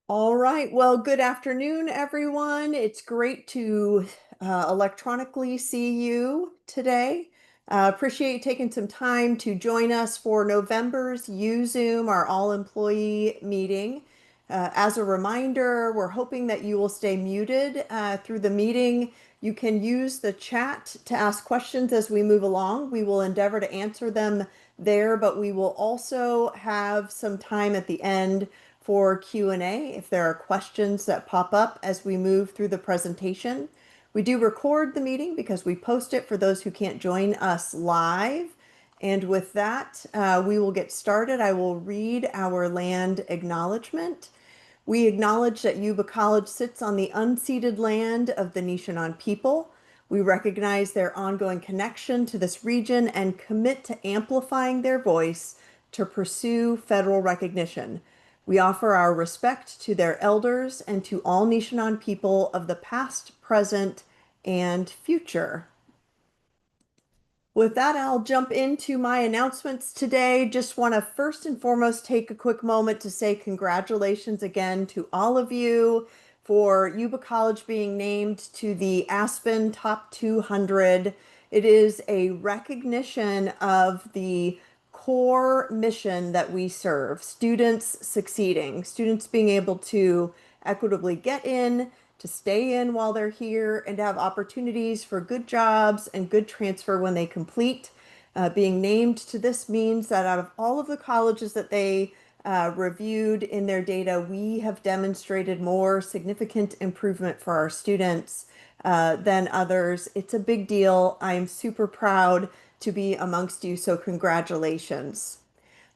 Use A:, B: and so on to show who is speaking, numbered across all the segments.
A: All right. Well, good afternoon, everyone. It's great to electronically see you today. Appreciate you taking some time to join us for November's YuZoom, our all-employee meeting. As a reminder, we're hoping that you will stay muted through the meeting. You can use the chat to ask questions as we move along. We will endeavor to answer them there, but we will also have some time at the end for Q&A if there are questions that pop up as we move through the presentation. We do record the meeting because we post it for those who can't join us live. And with that, we will get started. I will read our land acknowledgement. We acknowledge that Yuba College sits on the unceded land of the Nishanan people. We recognize their ongoing connection to this region and commit to amplifying their voice to pursue federal recognition. We offer our respect to their elders and to all Nishanan people of the past, present, and future. With that, I'll jump into my announcements today. Just want to first and foremost take a quick moment to say congratulations again to all of you for Yuba College being named to the Aspen Top 200. It is a recognition of the core mission that we serve, students succeeding, students being able to equitably get in, to stay in while they're here, and to have opportunities for good jobs and good transfer when they complete. Being named to this means that out of all of the colleges that they reviewed in their data, we have demonstrated more significant improvement for our students than others. It's a big deal. I'm super proud to be amongst you, so congratulations.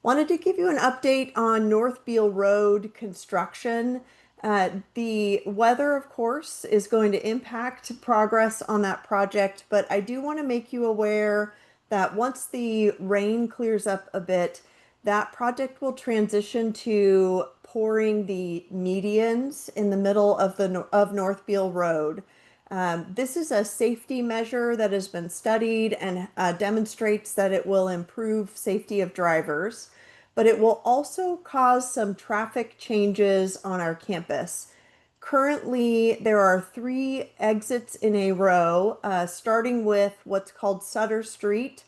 A: Wanted to give you an update on North Beale Road construction. The weather, of course, is going to impact progress on that project, but I do want to make you aware that once the rain clears up a bit, that project will transition to pouring the medians in the middle of North Beale Road. This is a safety measure that has been studied and demonstrates that it will improve safety of drivers, but it will also cause some traffic changes on our campus. Currently, there are three exits in a row, starting with what's called Sutter Street,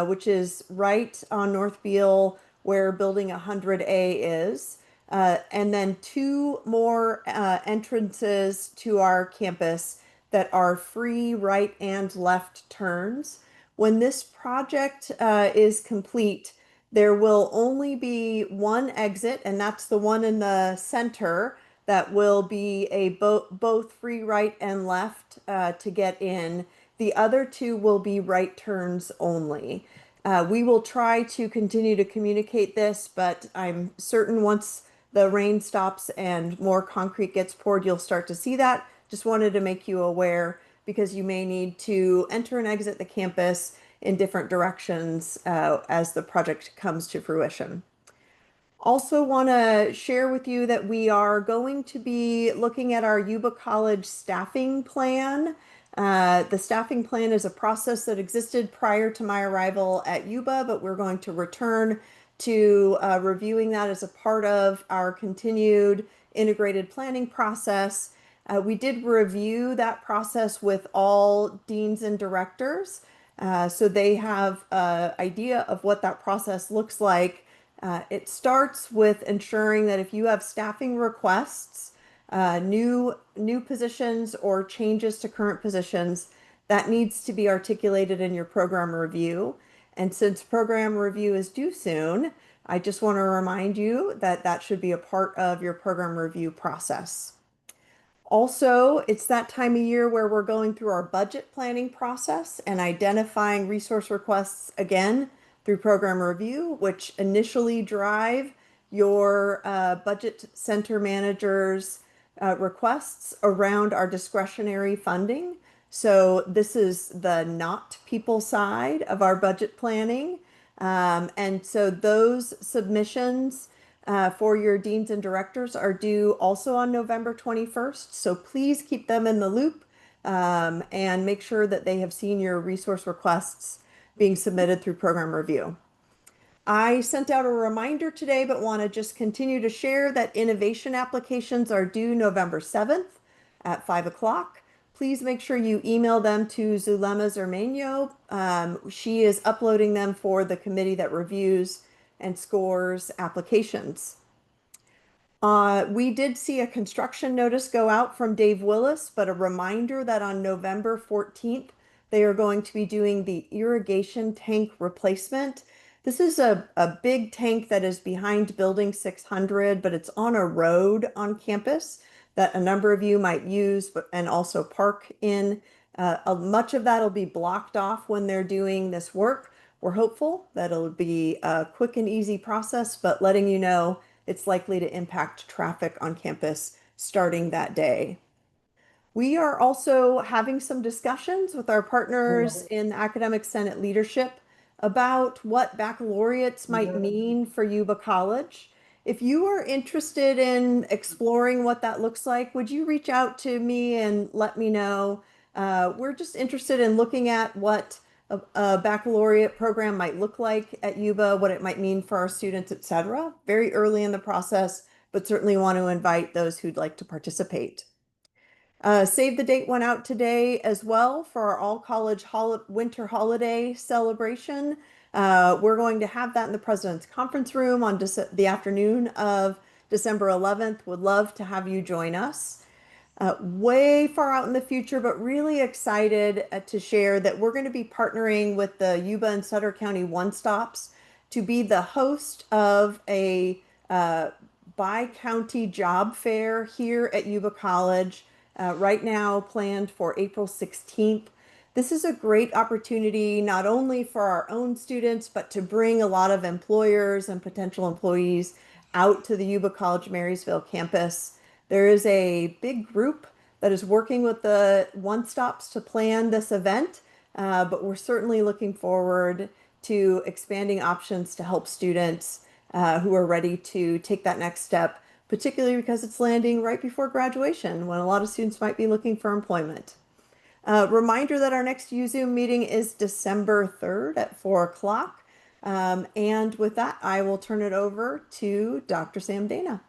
A: which is right on North Beale where Building 100A is, and then two more entrances to our campus that are free right and left turns. When this project is complete, there will only be one exit, and that's the one in the center that will be a both free right and left to get in. The other two will be right turns only. We will try to continue to communicate this, but I'm certain once the rain stops and more concrete gets poured, you'll start to see that. Just wanted to make you aware because you may need to enter and exit the campus in different directions as the project comes to fruition. Also want to share with you that we are going to be looking at our Yuba College staffing plan. The staffing plan is a process that existed prior to my arrival at Yuba, but we're going to return to reviewing that as a part of our continued integrated planning process. We did review that process with all deans and directors, so they have an idea of what that process looks like. It starts with ensuring that if you have staffing requests, new positions or changes to current positions, that needs to be articulated in your program review. And since program review is due soon, I just want to remind you that that should be a part of your program review process. Also, it's that time of year where we're going through our budget planning process and identifying resource requests again through program review, which initially drive your budget center managers' requests around our discretionary funding. So this is the not people side of our budget planning. And so those submissions for your deans and directors are due also on November 21st. So please keep them in the loop and make sure that they have seen your resource requests being submitted through program review. I sent out a reminder today, but want to just continue to share that innovation applications are due November 7th at 5 o'clock. Please make sure you email them to Zulema Zermeño. She is uploading them for the committee that reviews and scores applications. We did see a construction notice go out from Dave Willis, but a reminder that on November 14th, they are going to be doing the irrigation tank replacement. This is a big tank that is behind Building 600, but it's on a road on campus that a number of you might use and also park in. Much of that will be blocked off when they're doing this work. We're hopeful that it'll be a quick and easy process, but letting you know it's likely to impact traffic on campus starting that day. We are also having some discussions with our partners in the Academic Senate leadership about what baccalaureates might mean for Yuba College. If you are interested in exploring what that looks like, would you reach out to me and let me know? We're just interested in looking at what a baccalaureate program might look like at Yuba, what it might mean for our students, etc. Very early in the process, but certainly want to invite those who'd like to participate. Save the Date went out today as well for our all college winter holiday celebration. We're going to have that in the President's Conference Room on the afternoon of December 11th. Would love to have you join us. Way far out in the future, but really excited to share that we're going to be partnering with the Yuba and Sutter County One Stops to be the host of a bi-county job fair here at Yuba College, right now planned for April 16th. This is a great opportunity not only for our own students, but to bring a lot of employers and potential employees out to the Yuba College Marysville campus. There is a big group that is working with the One Stops to plan this event, but we're certainly looking forward to expanding options to help students who are ready to take that next step, particularly because it's landing right before graduation when a lot of students might be looking for employment. Reminder that our next YuZoom meeting is December 3rd at 4 o'clock. And with that, I will turn it over to Dr. Sam Dana.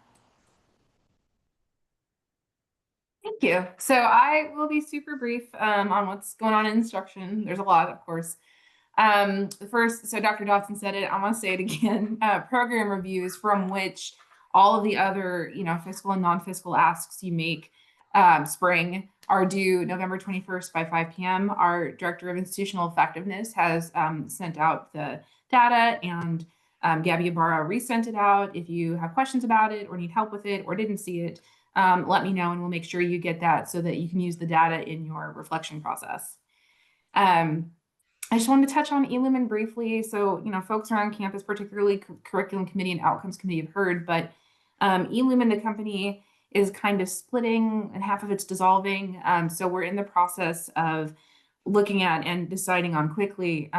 B: Thank you. So I will be super brief on what's going on in instruction. There's a lot, of course. First, so Dr. Dotson said it, I want to say it again, program reviews from which all of the other, fiscal and non-fiscal asks you make spring are due November 21st by 5 p.m. Our Director of Institutional Effectiveness has sent out the data, and Gabby Ibarra resent it out. If you have questions about it or need help with it or didn't see it, let me know and we'll make sure you get that so that you can use the data in your reflection process. I just wanted to touch on eLumen briefly. So, folks around campus, particularly curriculum committee and outcomes committee, have heard, but eLumen, the company, is kind of splitting and half of it's dissolving. So we're in the process of looking at and deciding on quickly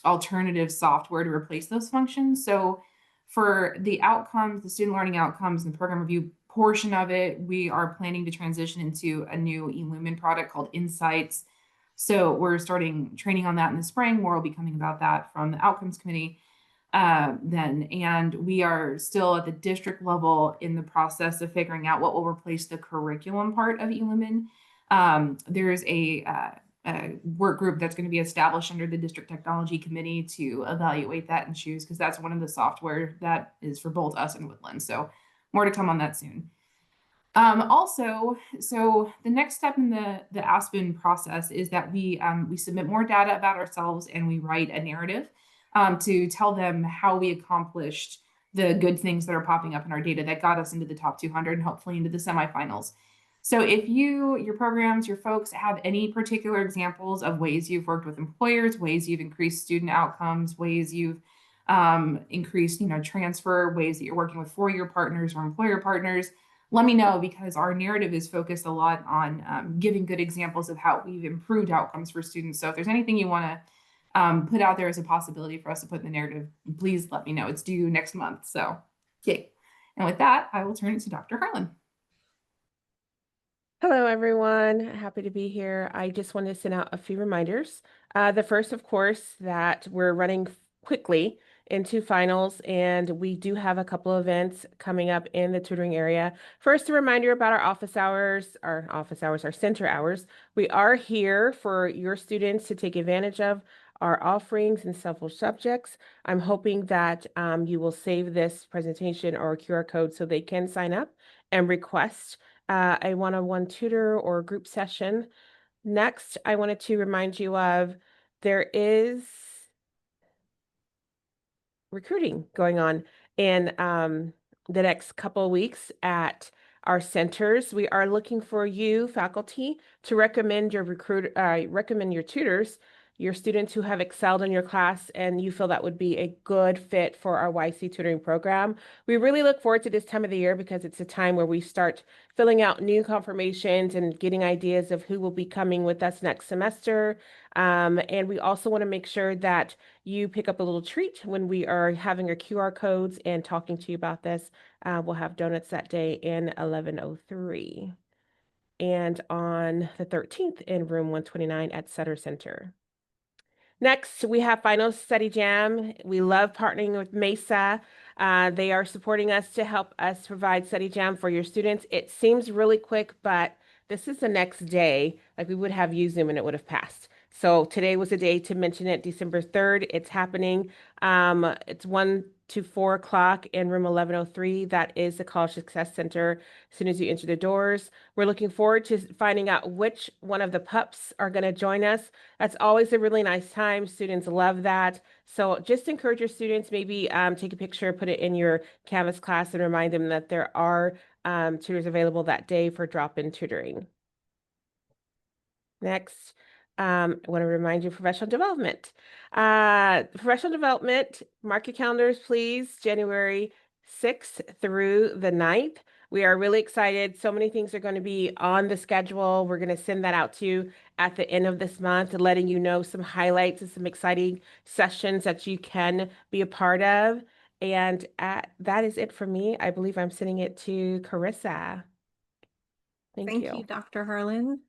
B: alternative software to replace those functions. So for the outcomes, the student learning outcomes and the program review portion of it, we are planning to transition into a new eLumen product called Insights. So we're starting training on that in the spring. More will be coming about that from the outcomes committee then. And we are still at the district level in the process of figuring out what will replace the curriculum part of eLumen. There's a work group that's going to be established under the district technology committee to evaluate that and choose, because that's one of the software that is for both us and Woodland. So more to come on that soon. Also, so the next step in the Aspen process is that we submit more data about ourselves and we write a narrative to tell them how we accomplished the good things that are popping up in our data that got us into the top 200 and hopefully into the semifinals. So if your programs, your folks have any particular examples of ways you've worked with employers, ways you've increased student outcomes, ways you've increased, transfer, ways that you're working with four-year partners or employer partners, let me know, because our narrative is focused a lot on giving good examples of how we've improved outcomes for students. So if there's anything you want to put out there as a possibility for us to put in the narrative, please let me know. It's due next month. So yay. And with that, I will turn it to Dr. Harlan.
C: Hello, everyone. Happy to be here. I just wanted to send out a few reminders. The first, of course, that we're running quickly into finals, and we do have a couple events coming up in the tutoring area. First, a reminder about our center hours. We are here for your students to take advantage of our offerings in several subjects. I'm hoping that you will save this presentation or QR code so they can sign up and request a one-on-one tutor or group session. Next, I wanted to remind you of there is recruiting going on in the next couple of weeks at our centers. We are looking for you, faculty, to recommend recommend your tutors, your students who have excelled in your class, and you feel that would be a good fit for our YC tutoring program. We really look forward to this time of the year because it's a time where we start filling out new confirmations and getting ideas of who will be coming with us next semester. And we also want to make sure that you pick up a little treat when we are having our QR codes and talking to you about this. We'll have donuts that day in 1103 and on the 13th in room 129 at Sutter Center. Next, we have Final Study Jam. We love partnering with Mesa. They are supporting us to help us provide Study Jam for your students. It seems really quick, but this is the next day. Like we would have YuZoom and it would have passed. So today was the day to mention it, December 3rd. It's happening. It's 1 to 4 o'clock in room 1103. That is the College Success Center as soon as you enter the doors. We're looking forward to finding out which one of the pups are going to join us. That's always a really nice time. Students love that. So just encourage your students, maybe take a picture, put it in your Canvas class and remind them that there are tutors available that day for drop-in tutoring. Next, I want to remind you of professional development. Professional development, mark your calendars, please, January 6th through the 9th. We are really excited. So many things are going to be on the schedule. We're going to send that out to you at the end of this month, letting you know some highlights and some exciting sessions that you can be a part of. And that is it for me. I believe I'm sending it to Carissa. Thank you.
D: Dr. Harlan.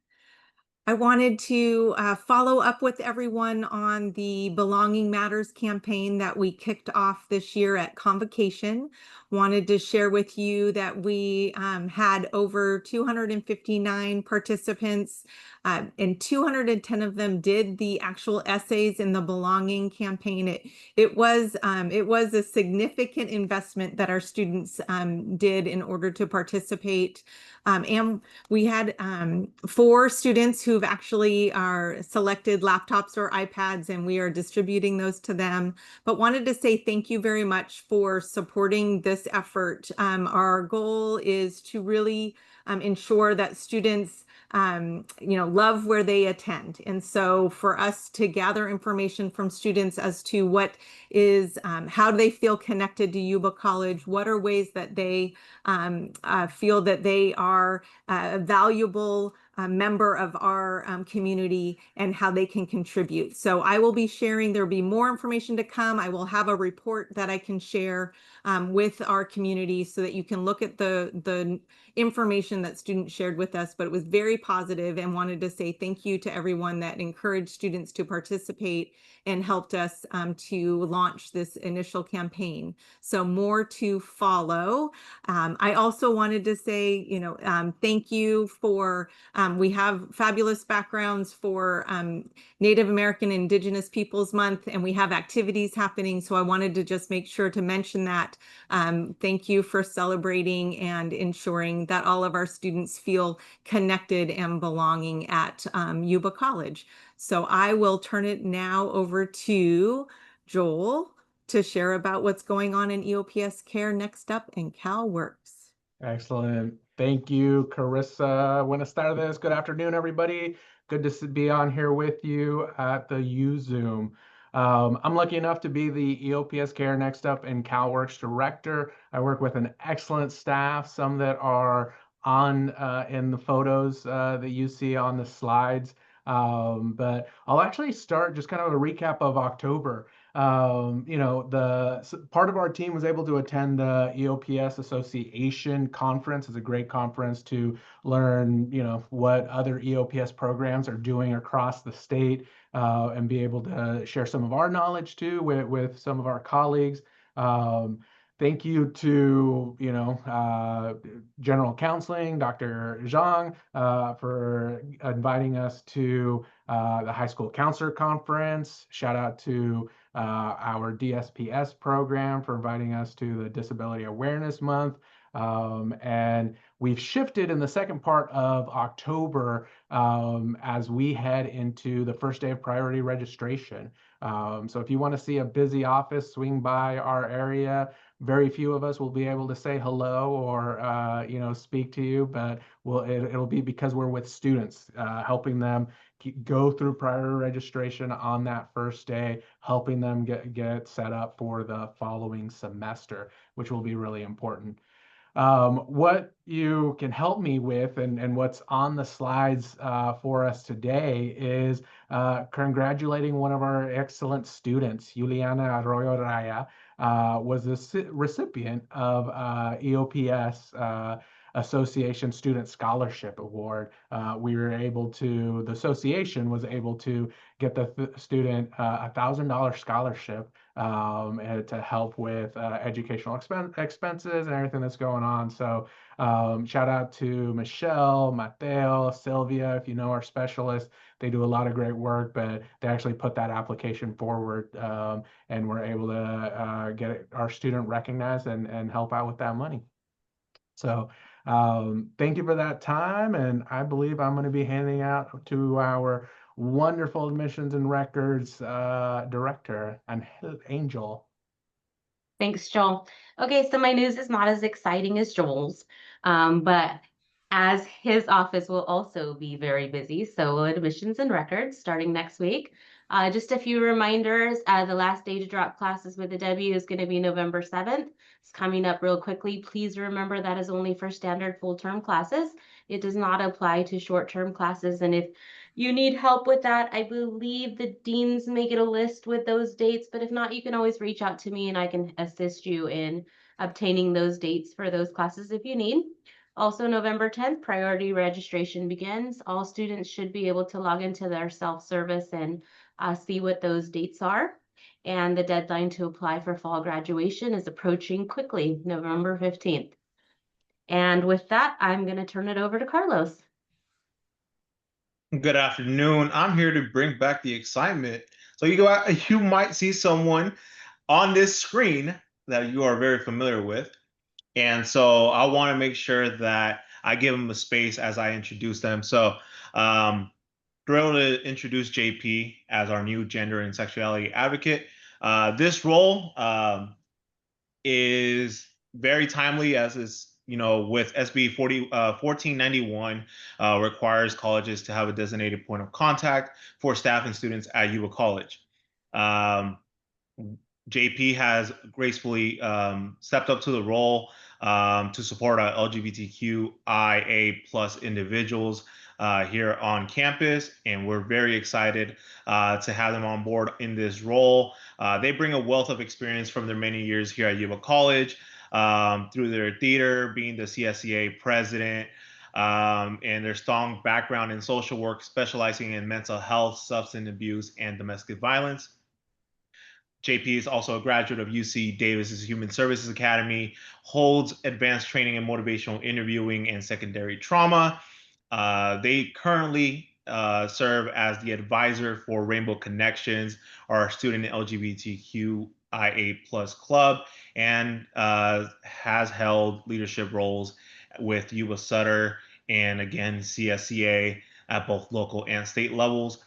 D: I wanted to follow up with everyone on the Belonging Matters campaign that we kicked off this year at Convocation. Wanted to share with you that we had over 259 participants, and 210 of them did the actual essays in the Belonging campaign. It was a significant investment that our students did in order to participate. And we had 4 students who've actually are selected laptops or iPads, and we are distributing those to them. But wanted to say thank you very much for supporting this effort. Our goal is to really ensure that students love where they attend. And so for us to gather information from students as to what is, how do they feel connected to Yuba College? What are ways that they feel that they are a valuable member of our community and how they can contribute. So I will be sharing, there'll be more information to come. I will have a report that I can share with our community so that you can look at the information that students shared with us, but it was very positive, and wanted to say thank you to everyone that encouraged students to participate and helped us to launch this initial campaign. So more to follow. I also wanted to say, thank you for, we have fabulous backgrounds for Native American Indigenous Peoples Month, and we have activities happening. So I wanted to just make sure to mention that. Thank you for celebrating and ensuring that all of our students feel connected and belonging at Yuba College. So I will turn it now over to Joel to share about what's going on in EOPS Care Next Up and CalWorks.
E: Excellent. Thank you, Carissa. Buenas tardes. Good afternoon, everybody. Good to be on here with you at the YuZoom. I'm lucky enough to be the EOPS Care Next Up and CalWorks director. I work with an excellent staff, some that are on in the photos that you see on the slides. But I'll actually start just kind of a recap of October. You know, part of our team was able to attend the EOPS Association conference. It's a great conference to learn, you know, what other EOPS programs are doing across the state, and be able to share some of our knowledge too with some of our colleagues. Um, Thank you to, you know, General Counseling, Dr. Zhang, for inviting us to the High School Counselor Conference. Shout out to our DSPS program for inviting us to the Disability Awareness Month. And we've shifted in the second part of October as we head into the first day of priority registration. So if you want to see a busy office, swing by our area. Very few of us will be able to say hello or you know, speak to you, but it'll be because we're with students, helping them go through prior registration on that first day, helping them get set up for the following semester, which will be really important. What you can help me with and what's on the slides for us today is congratulating one of our excellent students, Juliana Arroyo Raya, was the recipient of EOPS Association Student Scholarship Award. The association was able to get the student $1,000 scholarship to help with educational expenses and everything that's going on. So shout out to Michelle, Mateo, Sylvia. If you know our specialists, they do a lot of great work, but they actually put that application forward, and we're able to get our student recognized and help out with that money. So thank you for that time. And I believe I'm going to be handing out to our wonderful admissions and records director, Angel.
F: Thanks, Joel. Okay, so my news is not as exciting as Joel's, but as his office will also be very busy, so will admissions and records starting next week. Just a few reminders, the last day to drop classes with the W is going to be November 7th. It's coming up real quickly. Please remember that is only for standard full-term classes. It does not apply to short-term classes, and if you need help with that, I believe the deans may get a list with those dates, but if not, you can always reach out to me and I can assist you in obtaining those dates for those classes if you need. Also, November 10th, priority registration begins. All students should be able to log into their self-service and see what those dates are. And the deadline to apply for fall graduation is approaching quickly, November 15th. And with that, I'm going to turn it over to Carlos.
G: Good afternoon. I'm here to bring back the excitement. So you might see someone on this screen that you are very familiar with. And so I want to make sure that I give them a space as I introduce them. So thrilled to introduce JP as our new gender and sexuality advocate. This role is very timely, as is, you know, with SB 1491 requires colleges to have a designated point of contact for staff and students at Yuba College. JP has gracefully stepped up to the role to support our LGBTQIA plus individuals here on campus, and we're very excited to have them on board in this role. They bring a wealth of experience from their many years here at Yuba College, through their theater, being the CSEA president, and their strong background in social work, specializing in mental health, substance abuse, and domestic violence. JP is also a graduate of UC Davis's Human Services Academy, holds advanced training in motivational interviewing and secondary trauma. They currently serve as the advisor for Rainbow Connections, our student LGBTQIA plus club, and has held leadership roles with Yuba Sutter and again CSCA at both local and state levels.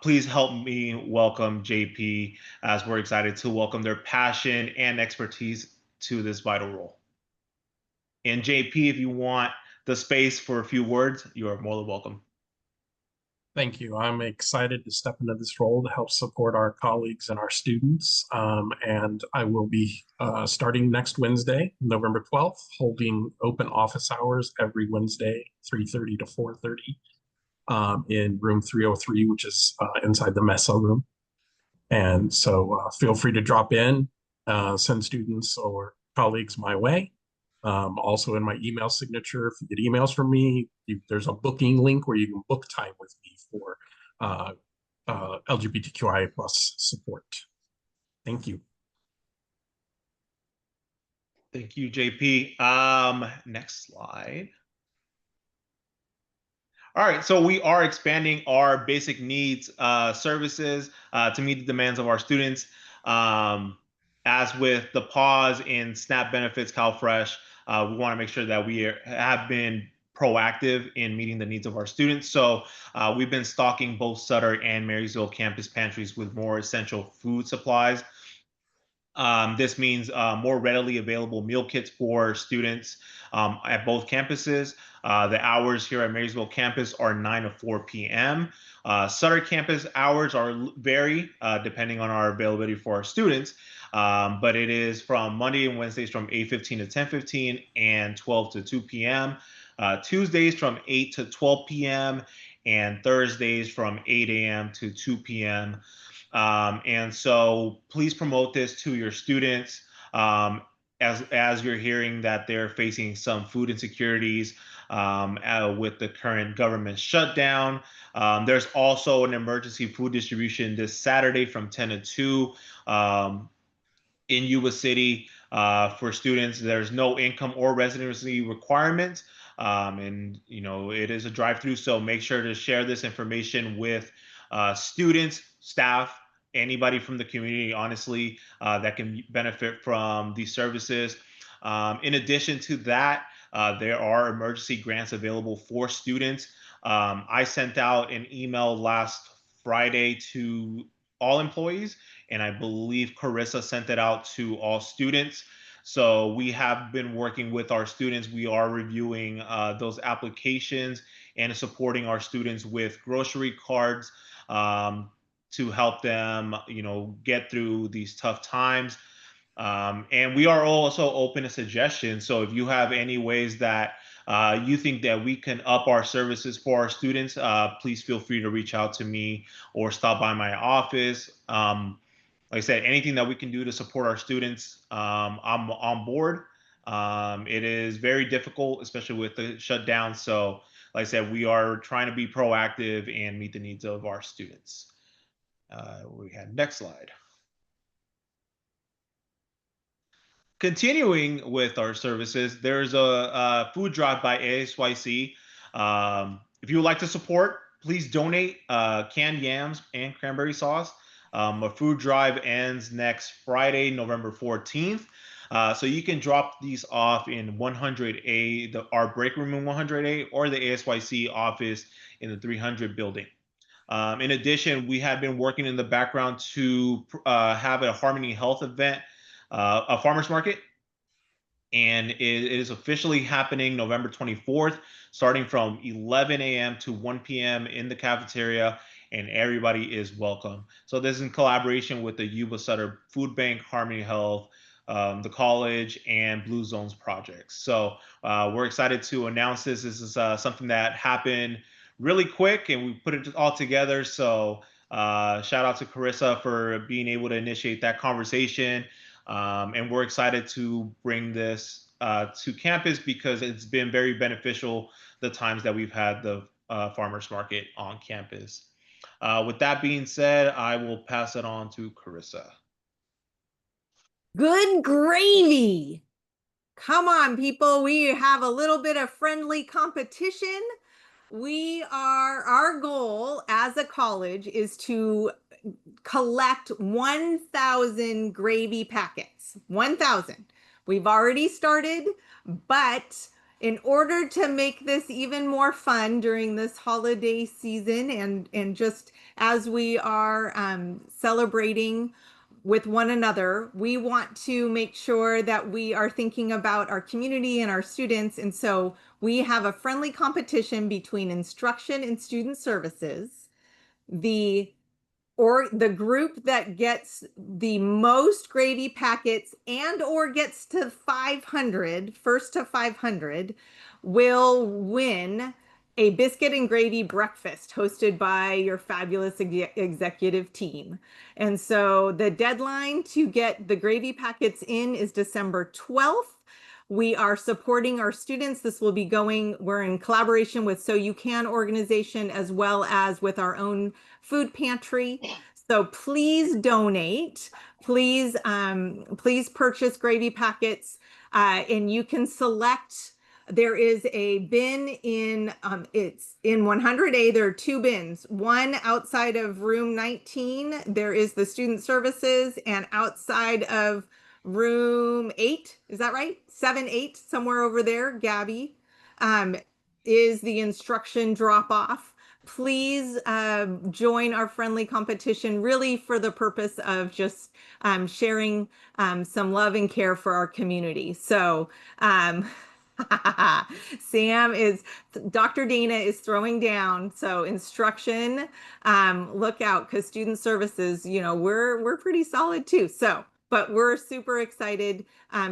G: Please help me welcome JP, as we're excited to welcome their passion and expertise to this vital role. And JP, if you want the space for a few words, you are more than welcome.
H: Thank you. I'm excited to step into this role to help support our colleagues and our students. And I will be starting next Wednesday, November 12th, holding open office hours every Wednesday, 3:30 to 4:30 in room 303, which is inside the Mesa room. And so feel free to drop in, send students or colleagues my way. Also in my email signature, if you get emails from me, there's a booking link where you can book time with me for LGBTQIA+ support. Thank you.
G: Thank you, JP. Next slide. All right, so we are expanding our basic needs services to meet the demands of our students. As with the pause in SNAP benefits, CalFresh, we want to make sure that we have been proactive in meeting the needs of our students. So we've been stocking both Sutter and Marysville campus pantries with more essential food supplies. This means more readily available meal kits for students at both campuses. The hours here at Marysville campus are 9 to 4 p.m. Sutter campus hours vary depending on our availability for our students, but it is from Monday and Wednesdays from 8:15 to 10:15 and 12 to 2 p.m. Tuesdays from 8 to 12 p.m. and Thursdays from 8 a.m. to 2 p.m. And so please promote this to your students as you're hearing that they're facing some food insecurities with the current government shutdown. There's also an emergency food distribution this Saturday from 10 to 2 in Yuba City for students. There's no income or residency requirement. And it is a drive-through, so make sure to share this information with students, staff, anybody from the community, honestly, that can benefit from these services. In addition to that, there are emergency grants available for students. I sent out an email last Friday to all employees, and I believe Carissa sent it out to all students. So we have been working with our students. We are reviewing those applications and supporting our students with grocery cards to help them, get through these tough times. And we are also open to suggestions. So if you have any ways that you think that we can up our services for our students, please feel free to reach out to me or stop by my office. Like I said, anything that we can do to support our students, I'm on board. It is very difficult, especially with the shutdown. So, like I said, we are trying to be proactive and meet the needs of our students. We had next slide. Continuing with our services, there's a food drive by ASYC. If you would like to support, please donate canned yams and cranberry sauce. A food drive ends next Friday, November 14th. So you can drop these off in 100A, our break room in 100A, or the ASYC office in the 300 building. In addition, we have been working in the background to have a Harmony Health event, a farmers market, and it is officially happening November 24th, starting from 11 a.m. to 1 p.m. in the cafeteria, and everybody is welcome. So this is in collaboration with the Yuba Sutter Food Bank, Harmony Health, the college, and Blue Zones projects. So we're excited to announce this. This is something that happened really quick, and we put it all together. So shout out to Carissa for being able to initiate that conversation. And we're excited to bring this to campus because it's been very beneficial the times that we've had the farmers market on campus. With that being said, I will pass it on to Carissa.
D: Good gravy. Come on, people. We have a little bit of friendly competition. Our goal as a college is to collect 1,000 gravy packets. 1,000. We've already started, but in order to make this even more fun during this holiday season and just as we are celebrating with one another, we want to make sure that we are thinking about our community and our students. And so we have a friendly competition between instruction and student services. The group that gets the most gravy packets or gets to 500, first to 500, will win a biscuit and gravy breakfast hosted by your fabulous executive team. And so the deadline to get the gravy packets in is December 12th. We are supporting our students. This will be going, we're in collaboration with So You Can organization as well as with our own food pantry. So please donate. Please purchase gravy packets, and you can select. There is a bin in, it's in 100A. There are two bins. One outside of room 19, there is the student services, and outside of room 8, is that right? 7, 8, somewhere over there, Gabby, is the instruction drop off. Please join our friendly competition, really for the purpose of just sharing some love and care for our community. So Dr. Dana is throwing down. So instruction, look out, because student services, we're pretty solid too. So, but we're super excited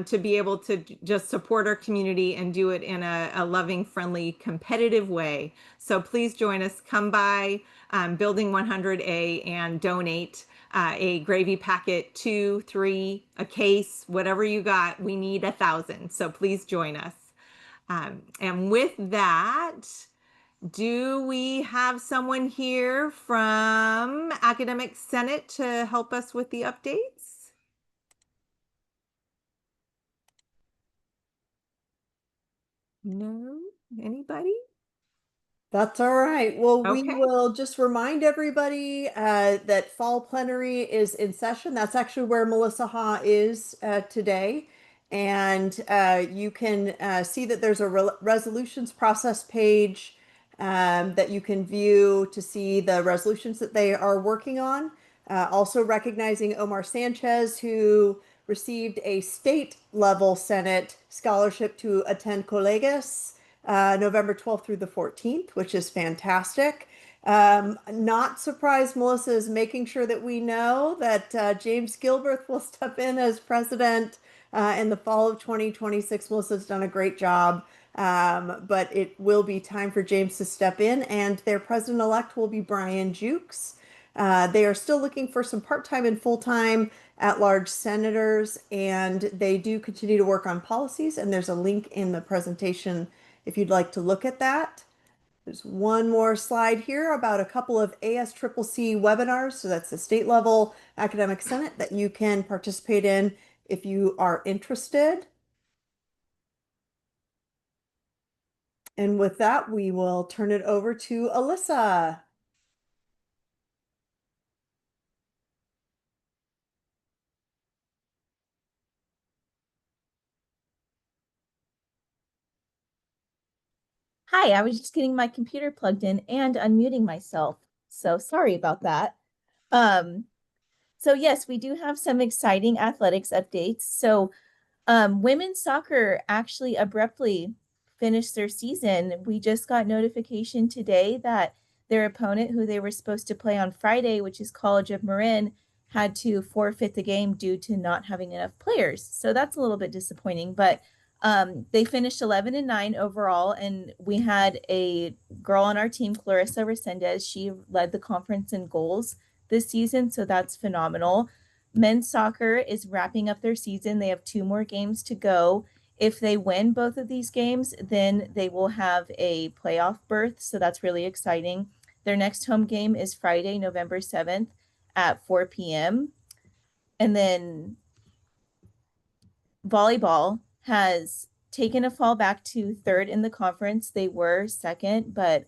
D: to be able to just support our community and do it in a loving, friendly, competitive way. So please join us. Come by Building 100A and donate a gravy packet, 2, 3, a case, whatever you got. We need 1,000. So please join us. And with that, do we have someone here from Academic Senate to help us with the updates? No? Anybody?
A: That's all right. Well, we
D: Okay.
A: will just remind everybody that fall plenary is in session. That's actually where Melissa Ha is today. And you can see that there's a resolutions process page that you can view to see the resolutions that they are working on. Also recognizing Omar Sanchez, who received a state level Senate scholarship to attend Colegas. November 12th through the 14th, which is fantastic. Not surprised, Melissa is making sure that we know that James Gilbert will step in as president in the fall of 2026. Melissa's done a great job, but it will be time for James to step in, and their president-elect will be Brian Jukes. They are still looking for some part-time and full-time at-large senators, and they do continue to work on policies, and there's a link in the presentation if you'd like to look at that. There's one more slide here about a couple of ASCCC webinars. So that's the state level academic senate that you can participate in if you are interested. And with that, we will turn it over to Alyssa.
I: Hi, I was just getting my computer plugged in and unmuting myself. So sorry about that. So yes, we do have some exciting athletics updates. So women's soccer actually abruptly finished their season. We just got notification today that their opponent, who they were supposed to play on Friday, which is College of Marin, had to forfeit the game due to not having enough players. So that's a little bit disappointing, but they finished 11-9 overall, and we had a girl on our team, Clarissa Resendez. She led the conference in goals this season, so that's phenomenal. Men's soccer is wrapping up their season. They have 2 more games to go. If they win both of these games, then they will have a playoff berth, so that's really exciting. Their next home game is Friday, November 7th at 4 p.m. And then volleyball has taken a fall back to third in the conference. They were second, but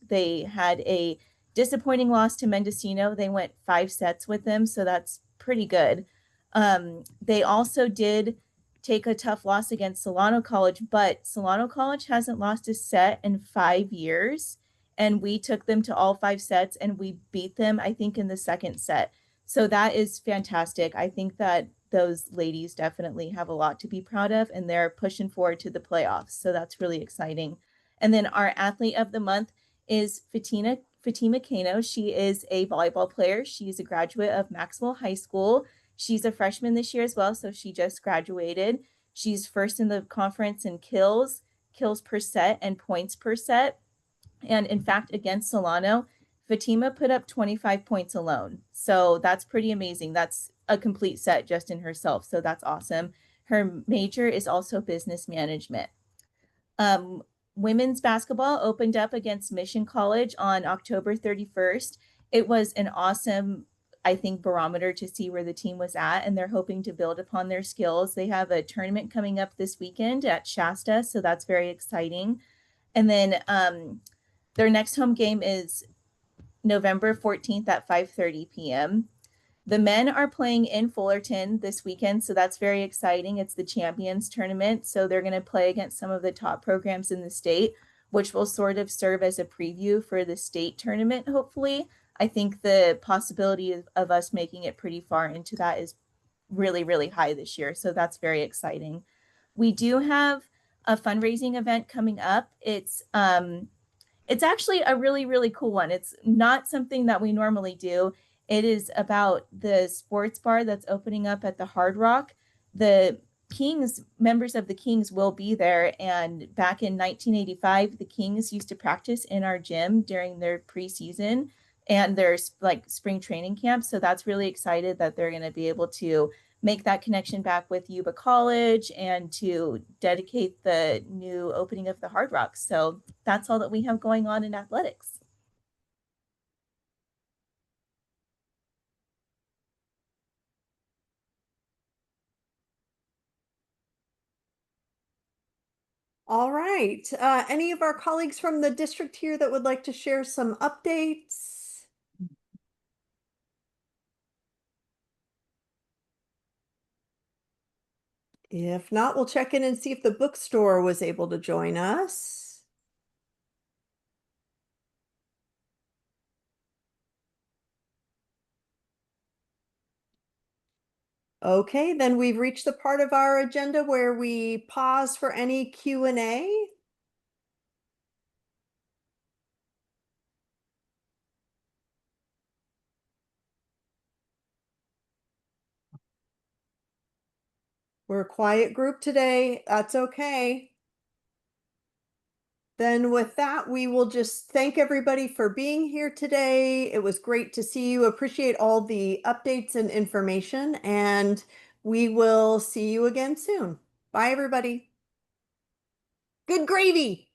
I: they had a disappointing loss to Mendocino. They went 5 sets with them, so that's pretty good. They also did take a tough loss against Solano College, but Solano College hasn't lost a set in 5 years, and we took them to all 5 sets, and we beat them, I think, in the second set. So that is fantastic. I think that those ladies definitely have a lot to be proud of, and they're pushing forward to the playoffs. So that's really exciting. And then our athlete of the month is Fatima Kano. She is a volleyball player. She's a graduate of Maxwell High School. She's a freshman this year as well, so she just graduated. She's first in the conference in kills per set, and points per set. And in fact, against Solano, Fatima put up 25 points alone. So that's pretty amazing. That's a complete set just in herself. So that's awesome. Her major is also business management. Um, Women's basketball opened up against Mission College on October 31st. It was an awesome, I think, barometer to see where the team was at, and they're hoping to build upon their skills. They have a tournament coming up this weekend at Shasta, so that's very exciting. And then their next home game is November 14th at 5:30 p.m. The men are playing in Fullerton this weekend, so that's very exciting. It's the Champions Tournament, so they're going to play against some of the top programs in the state, which will sort of serve as a preview for the state tournament, hopefully. I think the possibility of us making it pretty far into that is really, really high this year, so that's very exciting. We do have a fundraising event coming up. It's actually a really, really cool one. It's not something that we normally do. It is about the sports bar that's opening up at the Hard Rock. The Kings, members of the Kings will be there. And back in 1985, the Kings used to practice in our gym during their preseason and their like spring training camp. So that's really excited that they're going to be able to make that connection back with Yuba College and to dedicate the new opening of the Hard Rock. So that's all that we have going on in athletics.
A: All right. Any of our colleagues from the district here that would like to share some updates? If not, we'll check in and see if the bookstore was able to join us. Okay, then we've reached the part of our agenda where we pause for any Q&A. We're a quiet group today. That's okay. Then with that, we will just thank everybody for being here today. It was great to see you. Appreciate all the updates and information, and we will see you again soon. Bye, everybody. Good gravy.